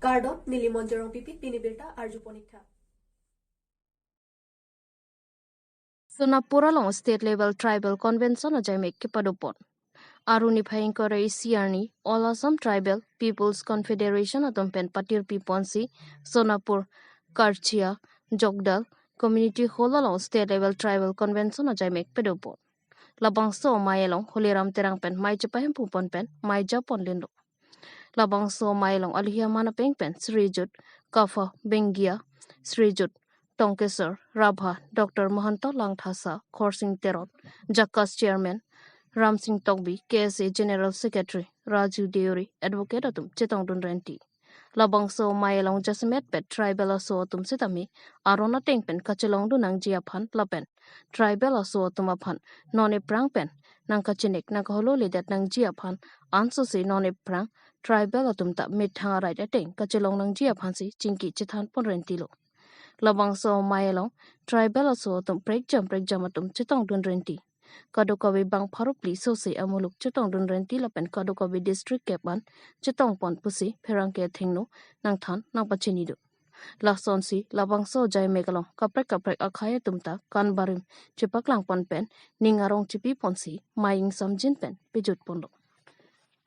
Gardot Nilimonjerong Pipit Pinibirta Arju Ponikha. Sonapura long state level tribal convention ajamek kepadopon. Aruni Phaingkore Siarni All Assam Tribal People's Confederation atompen patir piponsi Sonapur Karchia Jogdal Community Hall long state level tribal convention ajamek pedopon. Labangso mayelong Holiram terangpen mai cepahem pupon pen mai japon lindo. Labangso mayelong alihia mana pengpen Srijut Kafa Bengia Srijut Tongkesar Rabha Dr. Mahanto Langthasa Khorsing Terot Jakas Chairman Ram Singh Togbi KSA General Secretary Raju Deori Advocate atum Chetong Dunrenti Labangso mayelong Jasmet pet Tribal aso atum sitami Arona Tengpen Kachelong Dunang Jiaphan Lapen Tribal aso atum aphan None Prang pen Nang Kachinek Nakaholo Lidat Nang Jiaphan Anso si None Prang Tribal atum ta Mithanga Right Ateng Kachelong Nang Jiaphan si Chinki Chethan Ponrentilo Labangso mayelong Tribal aso atum Prek jam atum Chetong Dunrenti Kadokawi bang parupli sosi amuluk Chetong Dunrenti lapen Kadokawi district kepan Chetong pon pusi perangke thingno nang than nang pachinidu Lasonsi labangso jai megalong kaprek akhaya tumta kanbarim chipaklang pon pen ningarong chipi ponsi maying samjin pen pijut ponlo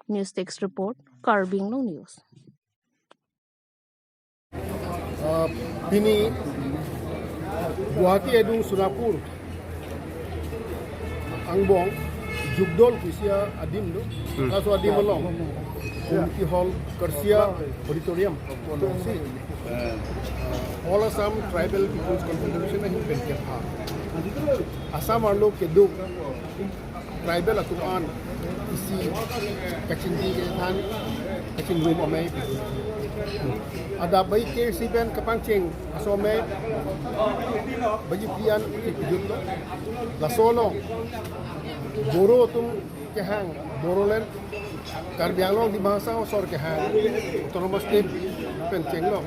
News Text Report Karbing Long News Bini Guwahati edung Sonapur Angbong Jugdol kusia adim do kaso adim along Community Hall Karsia Auditorium All Assam Tribal People's Confederation na himpen ha Assam arlo keduk tribal atuan isi kachindi kan kachin room amay ada bayi ke siben kapangcing asome bayi pian ikujut la solo boro tum kehang borolen karbianglong di bahasa osor kehang autonomous state penceng lo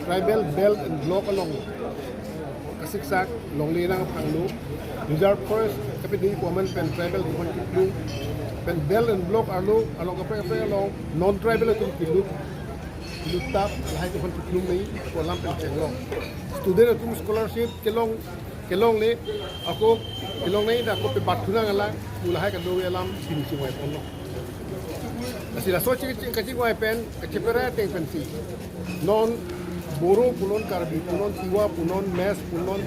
tribal belt and block along kasiksak longlinang panglu reserve forest kapitid woman pen tribal di kontiklu pen belt and block arlo along kapre along non tribal tum kilu lutap lahay ko kontiklu may kolam penceng lo student tum scholarship kelong le ako kelong nei da ko pe batuna ngala mulahay ka do alam sinisi mo ipon no asila sochi kachi ko pen kachepera teng pensi non boro punon karbi punon tiwa punon mes punon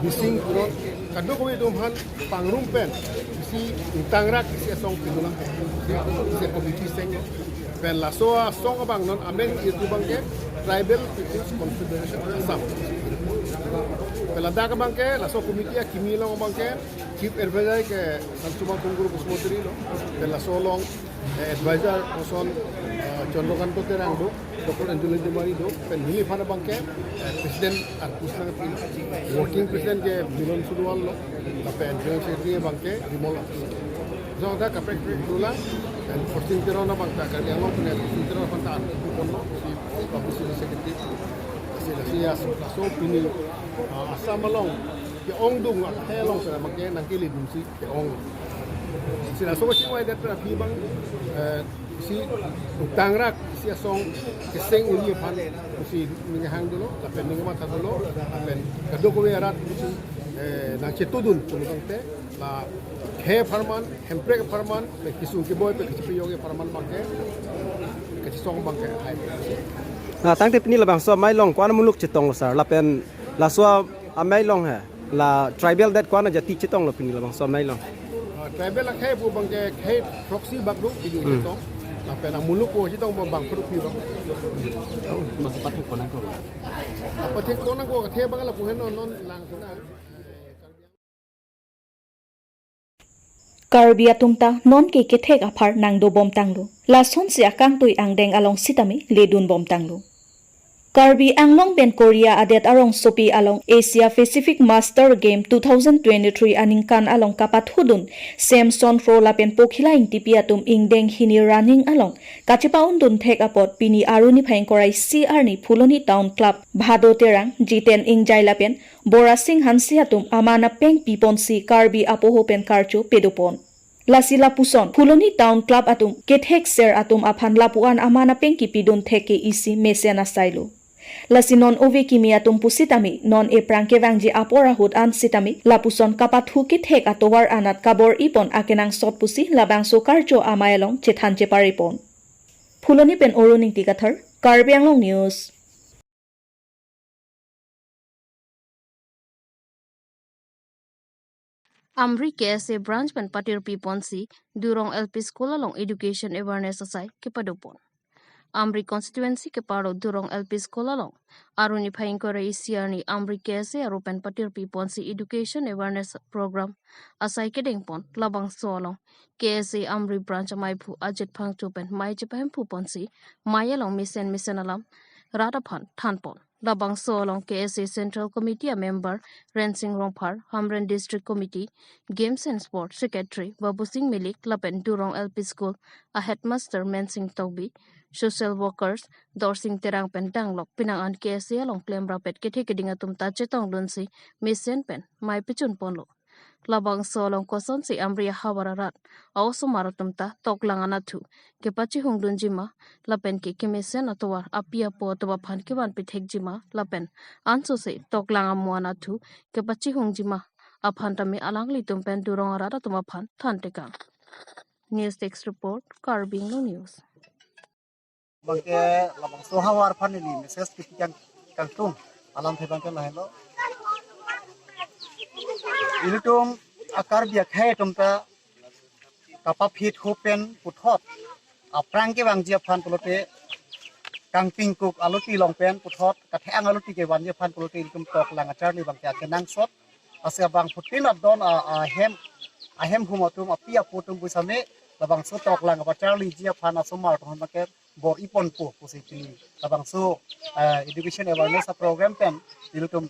bising punon kado ko idom han pangrum pen si tangrak si song pinula si committee seng pen la soa song abang non amen itu bangke tribal people's confederation Assam pelada ka bangke la so committee kimi long bangke chief advisor ke Sansumang Tungguru Kusmotri lo pela so long advisor son Chondokan to terang do Dr. Anjali Demari do pen hili phana bangke president Arkusna working president ke Milan Sudwal lo la pen general secretary bangke Dimol so da ka prek dula and forcing terona bangka ka yang lo punya terona bangka kono si publicity secretary sila so pini Assam along ke ong dung helong sa bangke nang kili dun si ke ong sila so si wai dat na bang si tangrak si asong keseng uli pan si mingahang dulu tapi mingama dulu tapi kado ko yarat si na chetudun tulung te la he farman hempre farman pe kisung ke boy pe kipiyoge farman bangke kisong bangke hai na tang te pini labang so mai long kwan muluk chitong sar la pen la so amai long ha la tribal that kwan jati chitong lo pini labang so mai long tribal la khay bu bangke khay proxy bagdu pini chitong la pen muluk ko chitong bang proxy bang masuk patik konan ko patik konan ko khay bang la puhen non lang kuna Karbi atumta non ke kethek aphar nang do bom tanglu la son si akang tui angdeng along sitami ledun bom tanglu Karbi anglong ben Korea adet arong sopi along Asia Pacific Master Game 2023 aningkan along kapat hudun Samson Fro lapen pokhila ingtipi atum ingdeng hini running along kachipaun dun thek apot pini aruni phaingkorai CR ni Phuloni Town Club Bhado terang jiten ingjai lapen Bora Singh Hansi atum amana peng piponsi Karbi apoho pen karchu pedopon Lasi lapuson Puloni Town Club atum kethek ser atum aphan lapuan amana pengki pidun theke isi mesena sailu. Lasi non ove kimi atum pusitami non e prangke wangji apora hut an sitami lapuson kapat hukit hek atowar anat kabor ipon akenang sot pusi labang sokarjo amayalong chethan cheparipon. Puloni pen oruning tikathar Karbi Anglong News. Amri KSA branch pen patir piponsi durong LP School along education awareness asai kepadopon. Amri constituency ke paro durong LP School along aruni phaingkore isiarni Amri KSA arupen patir piponsi education awareness program asai kedengpon labang solong KSA Amri branch amaipu ajet phangchupen mai jepahem puponsi mayalong mission alam radaphan thanpon labang solong KSA Central Committee a member Rensing Rongphar Hamren District Committee Games and Sport Secretary Babu Singh Milik lapen durong LP School a headmaster Mensing Taubi social workers Dorsing Terang pen danglok pinangan KSA along claim rapet kethe kedinga tumta chetong lunsi mission pen mai pichun ponlo labang solong koson si Amri hawararat also maratumta toklangan atu kepachi hungdun jima lapen ke kemisen atowar apia po toba phan keban pithek jima lapen anso se toklangan muan atu kepachi hungjima aphantami alangli tumpen durong arata tuma phan thanteka news text report Karbing News bangke labang sohawar paneli message kitikan kangtung alam thebangke lahelo initum akar biak hai tumta kapapit hopen puthot aprangke wangjia phan polote kangping kuk aloti longpen puthot kathang aloti ke wanje phan polote initum tok lang achar ni bangke kenang sot asia bang putin adon a hem humotum apia putum busame labang so tok lang achar li jia phan asomar thon make bor ipon po positi labang so education awareness program pen initum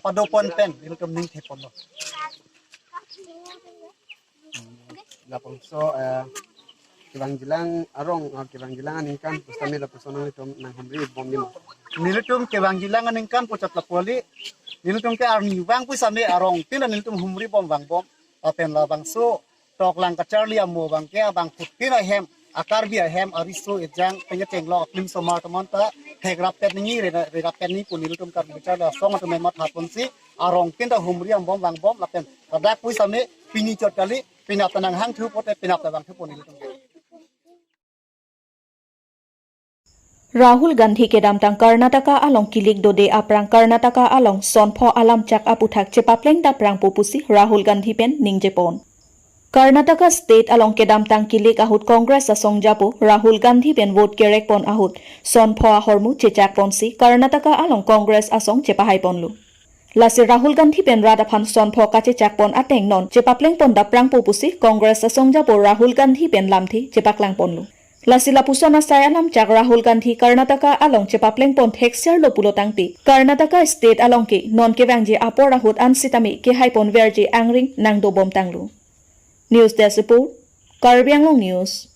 padopon pen initum ning thepon lapang so kibang jilang arong kibang jilang aningkan pustami lapusonang itom nang hamri bom nimo nilitum ke wangjilang aningkan pochat lapoli nilitum ke arni wang pusame arong tin nilitum humri bom wang bom apen labang so tok lang kacharli amo bang ke bang putin hem akar bia hem ariso ejang pengeteng lo klim somar tamonta thegrap tet ni re rap tet ni punilitum kar bicara song to memat haponsi arong tin ta humri am bom wang bom lapen kadak pusame pini chot kali pinap tanang hang thu pote pinap tabang thu punilitum Rahul Gandhi ke damtang Karnataka along kilik dode aprang Karnataka along sonpho alam chak aputhak chepapleng da prang popusi Rahul Gandhi pen ningjepon Karnataka state along ke damtang kilik ahut Congress asong japo Rahul Gandhi pen vote kerek pon ahut sonpho ahormu chechak ponsi Karnataka along Congress asong chepahai ponlu Lasi Rahul Gandhi pen radaphan sonpho kache chakpon ateng non chepapleng pon da prang popusi Congress asong japo Rahul Gandhi pen lamthi chepaklang ponlu Lasi lapusona sayanam chak Rahul Gandhi Karnataka along chepapleng pon thekser lo pulotangti Karnataka state along ke non ke wangje apora hut ansitami ke haipon verje angring nangdo bom tanglu News Desk Report Karbi Anglong News